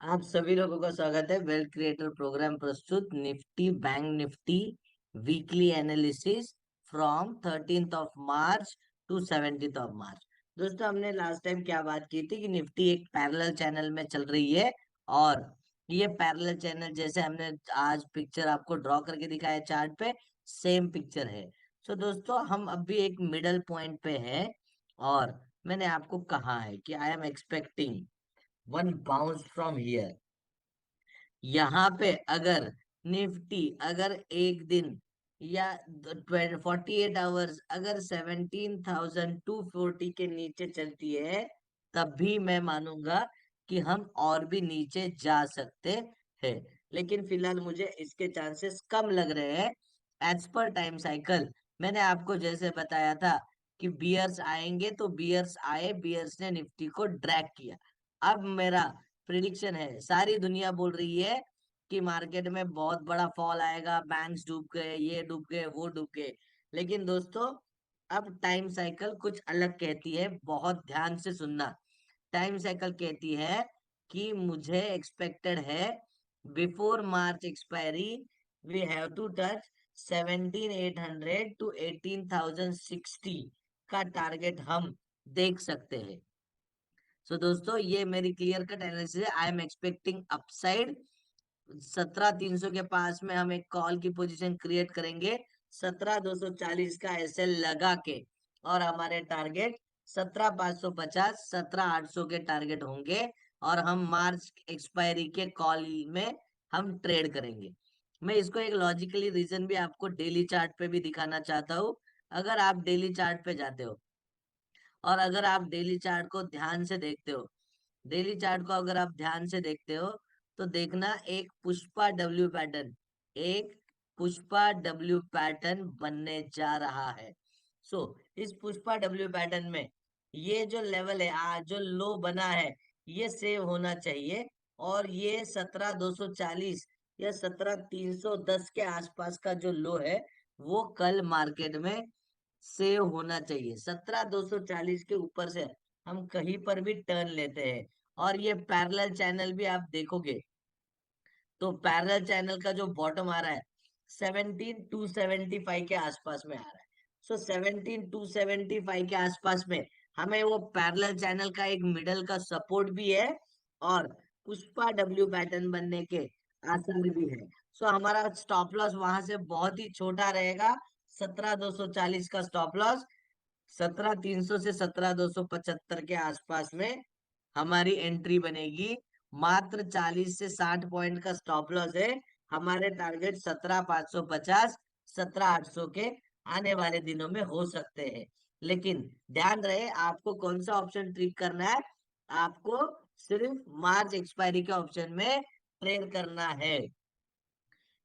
आप सभी लोगों का स्वागत है वेल्थ क्रिएटर प्रोग्राम प्रस्तुत Nifty bank Nifty weekly analysis from 13 March two 17 मार्च। दोस्तों, हमने लास्ट टाइम क्या बात की थी कि निफ्टी एक पैरेलल चैनल में चल रही है और ये पैरेलल चैनल जैसे हमने आज पिक्चर आपको ड्रॉ करके दिखाया चार्ट पे, सेम पिक्चर है। सो दोस्तों, हम अभी एक मिडल पॉइंट पे है और मैंने आपको कहा है कि I am expecting one bounce from here. यहाँ पे अगर निफ्टी अगर एक दिन या 48 आवर्स अगर 17,240 के नीचे चलती है, तब भी मैं मानूंगा कि हम और भी नीचे जा सकते हैं। लेकिन फिलहाल मुझे इसके चांसेस कम लग रहे हैं एज पर टाइम साइकिल। मैंने आपको जैसे बताया था कि बियर्स आएंगे, तो बियर्स आए, बियर्स ने निफ्टी को ड्रैग किया। अब मेरा प्रिडिक्शन है, सारी दुनिया बोल रही है कि मार्केट में बहुत बड़ा फॉल आएगा, बैंक्स डूब गए, ये डूब गए, वो डूब गए। लेकिन दोस्तों, अब टाइम साइकिल कुछ अलग कहती है, बहुत ध्यान से सुनना। टाइम साइकिल कहती है कि मुझे एक्सपेक्टेड है before March expiry we have to touch 17,800 to 18,060 का टारगेट हम देख सकते हैं। सो दोस्तों, ये मेरी क्लियर कट एनालिसिस है। आई एम एक्सपेक्टिंग अपसाइड 17,300 के पास में हम एक कॉल की पोजीशन क्रिएट करेंगे 17,240 का एसएल लगा के, और हमारे टारगेट 17,550 17,800 के टारगेट होंगे और हम मार्च एक्सपायरी के कॉल में हम ट्रेड करेंगे। मैं इसको एक लॉजिकली रीजन भी आपको डेली चार्ट पे भी दिखाना चाहता हूँ। अगर आप डेली चार्ट पे जाते हो और अगर आप डेली चार्ट को ध्यान से देखते हो, डेली चार्ट को अगर आप ध्यान से देखते हो, तो देखना एक पुष्पा डब्ल्यू पैटर्न, एक पुष्पा डब्ल्यू पैटर्न बनने जा रहा है। सो इस पुष्पा डब्ल्यू पैटर्न में ये जो लेवल है, आज जो लो बना है, ये सेव होना चाहिए। और ये 17,240 या 17,310 के आसपास का जो लो है, वो कल मार्केट में सेव होना चाहिए। 17,240 के ऊपर से हम कहीं पर भी टर्न लेते हैं। और ये पैरेलल चैनल भी आप देखोगे, तो पैरेलल चैनल का जो बॉटम आ रहा है 17,275 के आसपास में आ रहा है। सो 17,275 के आसपास में हमें वो पैरेलल चैनल का एक मिडल का सपोर्ट भी है और पुष्पा डब्ल्यू पैटर्न बनने के आसार भी है। सो हमारा स्टॉप लॉस वहां से बहुत ही छोटा रहेगा, 17,240 का स्टॉप लॉस। 17,300 से 17,275 के आसपास में हमारी एंट्री बनेगी। मात्र 40 से 60 पॉइंट का स्टॉप लॉस है। हमारे टारगेट 17,550 17,800 के आने वाले दिनों में हो सकते हैं। लेकिन ध्यान रहे, आपको कौन सा ऑप्शन ट्रिक करना है, आपको सिर्फ मार्च एक्सपायरी के ऑप्शन में ट्रेड करना है।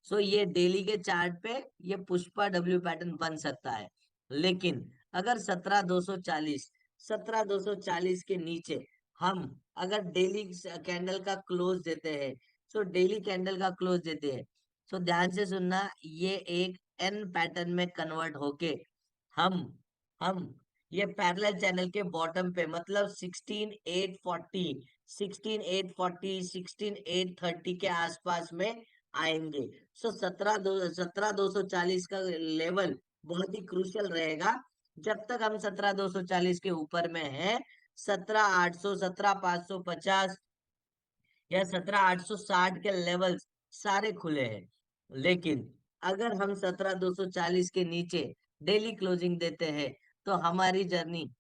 सो ये डेली के चार्ट पे ये पुष्पा डब्ल्यू पैटर्न बन सकता है। लेकिन अगर 17,240 17,240 के नीचे हम अगर डेली कैंडल का क्लोज देते हैं, सो डेली कैंडल का क्लोज देते हैं, तो ध्यान से सुनना, ये एक एन पैटर्न में कन्वर्ट होके हम हम ये पैरेलल चैनल के बॉटम पे, मतलब 16,840 16,840 16,830 के आसपास में आएंगे। सो 17,240 का लेवल बहुत ही क्रूशियल रहेगा। जब तक हम 17,240 के ऊपर में है, 17,800 17,550 या 17,860 के लेवल सारे खुले हैं। लेकिन अगर हम 17,240 के नीचे डेली क्लोजिंग देते हैं, तो हमारी जर्नी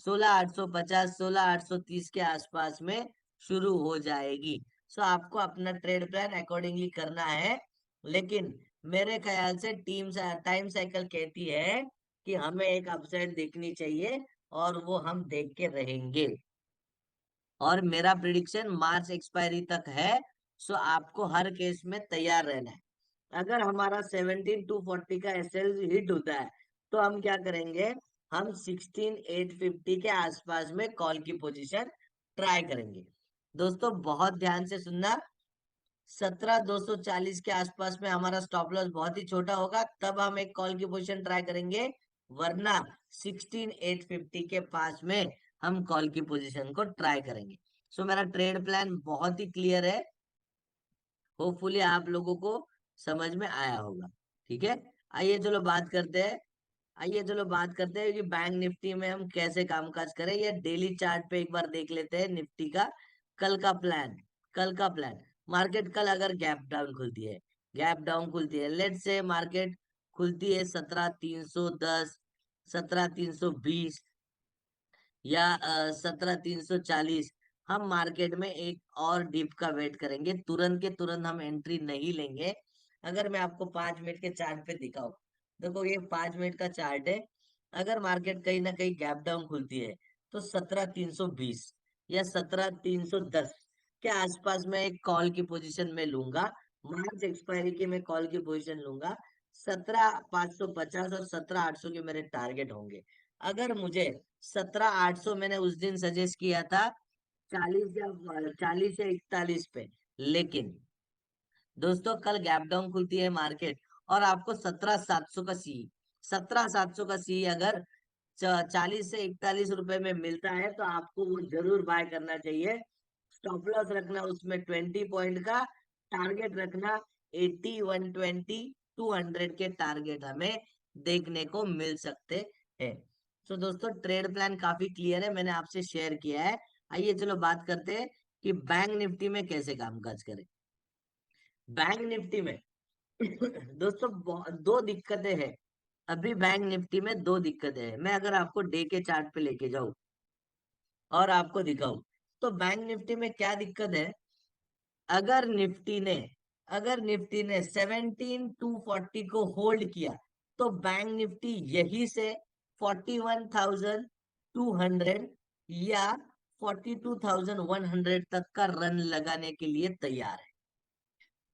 16,850 16,830 के आसपास में शुरू हो जाएगी। सो आपको अपना ट्रेड प्लान अकॉर्डिंगली करना है। लेकिन मेरे ख्याल से टीम टाइम साइकिल कहती है कि हमें एक अपसाइड देखनी चाहिए और वो हम देख के रहेंगे। और मेरा प्रिडिक्शन मार्च एक्सपायरी तक है। सो आपको हर केस में तैयार रहना है। अगर हमारा 17,240 का एसएल हिट होता है, तो हम क्या करेंगे, हम 16,850 के आसपास में कॉल की पोजीशन ट्राई करेंगे। दोस्तों, बहुत ध्यान से सुनना, 17,240 के आसपास में हमारा स्टॉप लॉस बहुत ही छोटा होगा, तब हम एक कॉल की पोजीशन ट्राई करेंगे। वरना 16,850 के पास में हम कॉल की पोजीशन को ट्राई करेंगे। सो मेरा ट्रेड प्लान बहुत ही क्लियर है, होपफुली आप लोगों को समझ में आया होगा। ठीक है, आइए चलो बात करते हैं। आइए चलो बात करते हैं कि बैंक निफ्टी में हम कैसे कामकाज करें। ये डेली चार्ट पे एक बार देख लेते हैं निफ्टी का कल का प्लान। कल का प्लान, मार्केट कल अगर गैप डाउन खुलती है, गैप डाउन खुलती है, लेट से मार्केट खुलती है 17,310, 17,320 या 17,340, हम मार्केट में एक और डिप का वेट करेंगे, तुरंत के तुरंत हम एंट्री नहीं लेंगे। अगर मैं आपको 5 मिनट के चार्ट पे दिखाऊं, देखो ये 5 मिनट का चार्ट है। अगर मार्केट कहीं ना कहीं गैप डाउन खुलती है तो 17,320 या 17,310 के आसपास में एक कॉल की पोजीशन में लूंगा। मार्च एक्सपायरी की मैं कॉल की पोजीशन लूंगा। 17,550 और 17,800 के मेरे टारगेट होंगे। अगर मुझे 17,800 मैंने उस दिन सजेस्ट किया था 40 या 41 पे, लेकिन दोस्तों कल गैप डाउन खुलती है मार्केट और आपको 17,700 का सी, 17,700 का सी अगर 40 से 41 रुपए में मिलता है तो आपको वो जरूर बाय करना चाहिए। स्टॉप लॉस रखना उसमें 20 पॉइंट का, टारगेट रखना 80, 120, 200 के टारगेट हमें देखने को मिल सकते हैं। तो दोस्तों ट्रेड प्लान काफी क्लियर है, मैंने आपसे शेयर किया है। आइए चलो बात करते हैं कि बैंक निफ्टी में कैसे कामकाज करें। बैंक निफ्टी में दोस्तों दो दिक्कतें हैं। अभी बैंक निफ्टी में दो दिक्कतें हैं। मैं अगर आपको डे के चार्ट पे लेके जाऊं और आपको दिखाऊं तो बैंक निफ्टी में क्या दिक्कत है। अगर निफ्टी ने अगर निफ्टी ने 17,240 को होल्ड किया तो बैंक निफ्टी यही से 41,200 या 42,100 तक का रन लगाने के लिए तैयार है।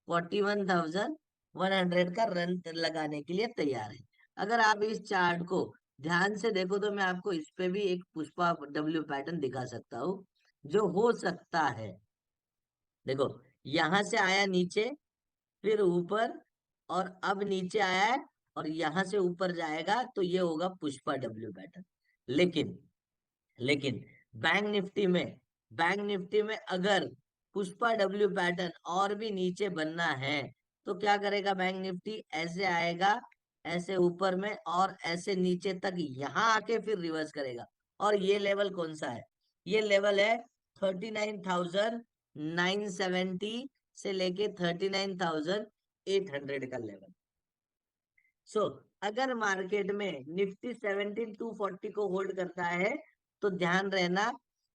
41,100 का रन लगाने के लिए तैयार है। अगर आप इस चार्ट को ध्यान से देखो तो मैं आपको इस पे भी एक पुष्पा डब्ल्यू पैटर्न दिखा सकता हूँ जो हो सकता है। देखो, यहां से आया नीचे, फिर ऊपर, और अब नीचे आया है और यहां से ऊपर जाएगा तो ये होगा पुष्पा डब्ल्यू पैटर्न। लेकिन लेकिन बैंक निफ्टी में अगर पुष्पा डब्ल्यू पैटर्न और भी नीचे बनना है तो क्या करेगा बैंक निफ्टी, ऐसे आएगा, ऐसे ऊपर में और ऐसे नीचे तक यहां आके फिर रिवर्स करेगा। और ये लेवल कौन सा है, ये लेवल है 39,970 से लेके 39,800 का लेवल। सो अगर मार्केट में निफ्टी 17,240 को होल्ड करता है तो ध्यान रहना,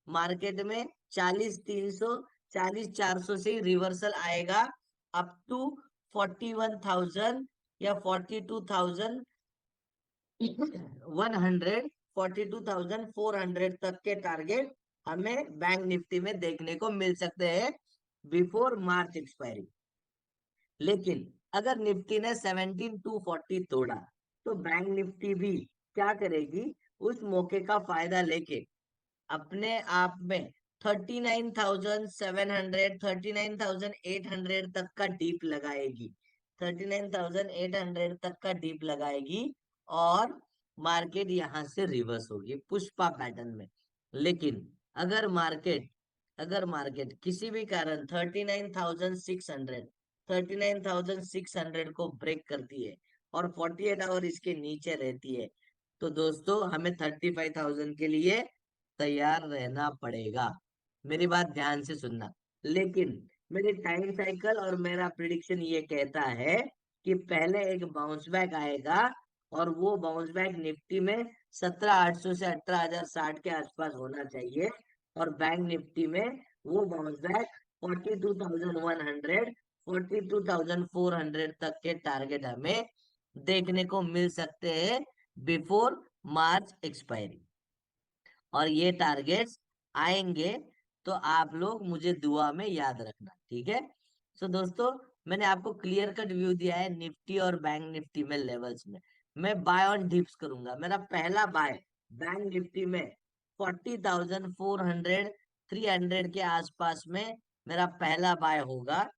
मार्केट में 40,300, 40,400 से रिवर्सल आएगा अप टू 41,000 या 42,100, 42,400 तक के टारगेट हमें बैंक निफ्टी में देखने को मिल सकते हैं बिफोर मार्च एक्सपायरी। लेकिन अगर निफ्टी ने 17,240 तोड़ा तो बैंक निफ्टी भी क्या करेगी, उस मौके का फायदा लेके अपने आप में 39,700, 39,800 तक का डीप लगाएगी, 39,800 तक का डीप लगाएगी और मार्केट यहां से रिवर्स होगी पुष्पा पैटर्न में। लेकिन अगर मार्केट अगर मार्केट किसी भी कारण 39,600, 39,600 को ब्रेक करती है और 48 आवर इसके नीचे रहती है तो दोस्तों हमें 35,000 के लिए तैयार रहना पड़ेगा। मेरी बात ध्यान से सुनना। लेकिन मेरी टाइम साइकिल और मेरा प्रिडिक्शन ये कहता है कि पहले एक बाउंस बैक आएगा और वो बाउंस बैक निफ्टी में 17,800 से 18,060 के आसपास होना चाहिए। और बैंक निफ्टी में वो बाउंस बैक 42,100, 42,400 तक के टारगेट हमें देखने को मिल सकते हैं बिफोर मार्च एक्सपायरी। और ये टारगेट्स आएंगे तो आप लोग मुझे दुआ में याद रखना, ठीक है। सो दोस्तों, मैंने आपको क्लियर कट व्यू दिया है निफ्टी और बैंक निफ्टी में लेवल्स में। मैं बाय ऑन डिप्स करूंगा। मेरा पहला बाय बैंक निफ्टी में 40,400, 300 के आसपास में मेरा पहला बाय होगा।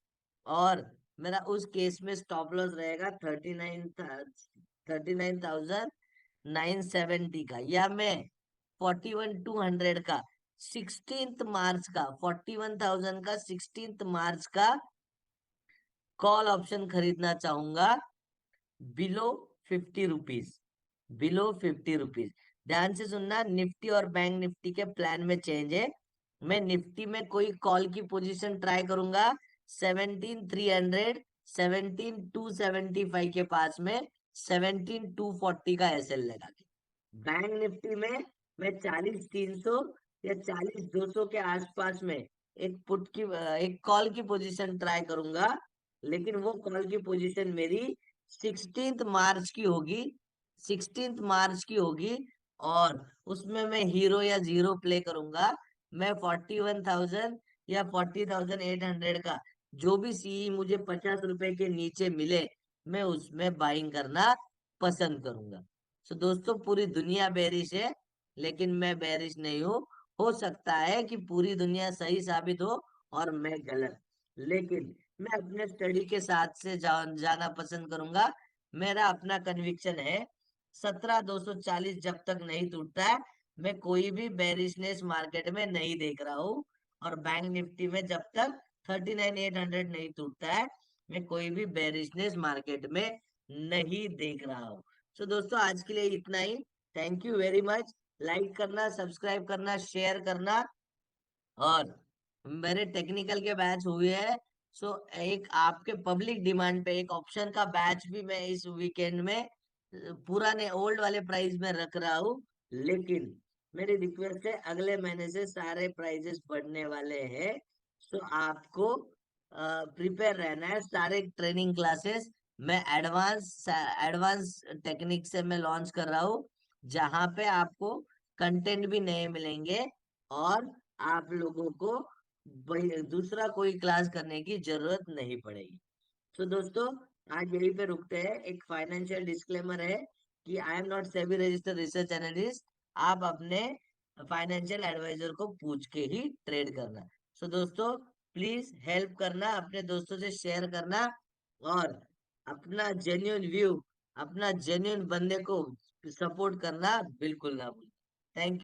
और मेरा उस केस में स्टॉप लॉस रहेगा 39,970 का, या मैं 41,200 का 16 मार्च का 41,000 का 16 मार्च का कॉल ऑप्शन खरीदना चाहूंगा बिलो 50 रुपीज, बिलो 50 रुपीज। ध्यान से सुनना, निफ्टी और बैंक निफ्टी के प्लान में चेंज है। मैं निफ्टी में कोई कॉल की पोजीशन ट्राई करूंगा 17,300, 17,275 के पास में 17,240 का एसएल लगा के। बैंक निफ्टी में मैं 40,300 या 40,200 के आसपास में एक कॉल की पोजीशन ट्राई करूंगा, लेकिन वो कॉल की पोजीशन मेरी 16 मार्च की होगी, 16 मार्च की होगी। और उसमें मैं हीरो या जीरो प्ले करूंगा। मैं 41,000 या 40,800 का जो भी सीई मुझे 50 रुपए के नीचे मिले, मैं उसमें बाइंग करना पसंद करूंगा। तो दोस्तों, पूरी दुनिया बेरिश है, लेकिन मैं बेरिश नहीं हूँ। हो सकता है कि पूरी दुनिया सही साबित हो और मैं गलत, लेकिन मैं अपने स्टडी के साथ से जाना पसंद करूंगा। मेरा अपना कन्विक्शन है 17,240 जब तक नहीं टूटता है, मैं कोई भी बेरिशनेस मार्केट में नहीं देख रहा हूँ। और बैंक निफ्टी में जब तक 39,800 नहीं टूटता है, मैं कोई भी बेरिशनेस मार्केट में नहीं देख रहा हूँ। तो दोस्तों, आज के लिए इतना ही। Thank you very much. Like करना, सब्सक्राइब करना, शेयर करना। और मेरे टेक्निकल के बैच हुए हैं, सो एक आपके पब्लिक डिमांड पे एक ऑप्शन का बैच भी मैं इस वीकेंड में पुराने ओल्ड वाले प्राइस में रख रहा हूँ। लेकिन मेरी रिक्वेस्ट है, अगले महीने से सारे प्राइजेस बढ़ने वाले हैं, सो आपको प्रिपेयर रहना है। सारे ट्रेनिंग क्लासेस मैं एडवांस एडवांस टेक्निक से मैं लॉन्च कर रहा हूँ, जहाँ पे आपको कंटेंट भी नए मिलेंगे और आप लोगों को दूसरा कोई क्लास करने की जरूरत नहीं पड़ेगी। तो दोस्तों, आज यहीं पे रुकते हैं। एक फाइनेंशियल डिस्क्लेमर है कि I am not SEBI registered research analyst. आप अपने फाइनेंशियल एडवाइजर को पूछ के ही ट्रेड करना। सो दोस्तों, प्लीज हेल्प करना, अपने दोस्तों से शेयर करना, और अपना जेन्युइन व्यू, अपना जेन्युइन बंदे को सपोर्ट करना बिल्कुल ना भूलना। थैंक